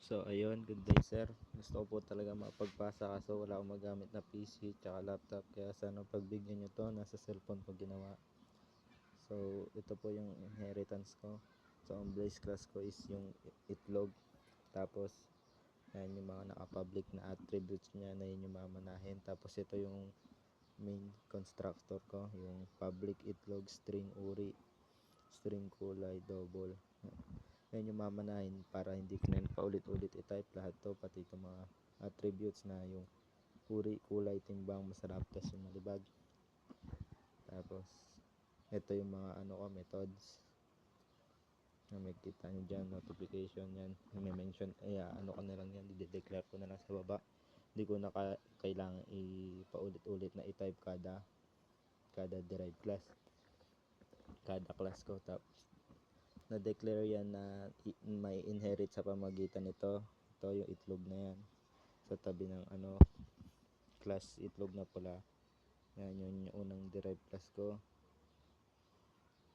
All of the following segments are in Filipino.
So ayun, good day sir. Gusto ko po talaga makapagpasa kaso wala akong magamit na PC tsaka laptop, kaya sana pagbigyan nyo to, nasa cellphone ko ginawa. So ito po yung inheritance ko. So ang base class ko is yung itlog. Tapos yan yung mga naka-public na attributes niya, na yun yung mamanahin. Tapos ito yung main constructor ko, yung public itlog, string uri, string kulay, double. Yan yung mamanahin para hindi ko na paulit-ulit i-type lahat to, pati itong mga attributes na yung uri, kulay, timbang, masarap, tas yung malibag. Tapos ito yung mga methods na may kita nyo dyan, notification yan, may mention, ko na lang yan, i-declare ko na lang sa baba. Hindi ko na kailangan paulit-ulit na i-type kada derived class, kada class ko. Tapos na-declare yan na may inherit sa pamagitan nito. Ito yung itlog na yan sa tabi ng class itlog na pula. Yan yung unang derived class ko.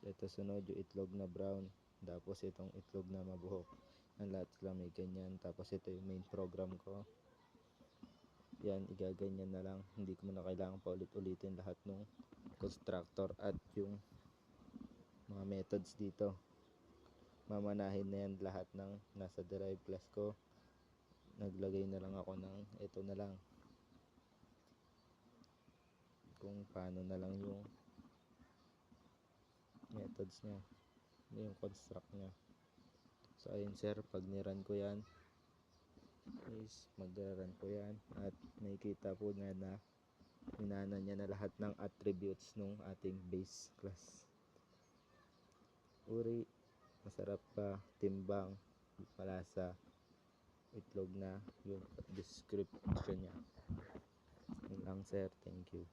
Ito sunod yung itlog na brown, tapos itong itlog na mabuhok. Ang lahat sila may ganyan. Tapos ito yung main program ko. Yan, igaganyan na lang, hindi ko na kailangan paulit-ulitin lahat ng constructor at yung mga methods dito. Mamanahin na yan lahat ng nasa derived class ko. Naglagay na lang ako ng ito na lang, kung paano na lang yung methods nya, yung construct nya. So ayun sir, pag niran ko yan is mag-run ko yan at nakikita po nga na minana niya na lahat ng attributes nung ating base class. Uri, masarap pa, timbang, malasa, itlog na, yung description niya. Yun lang sir, thank you.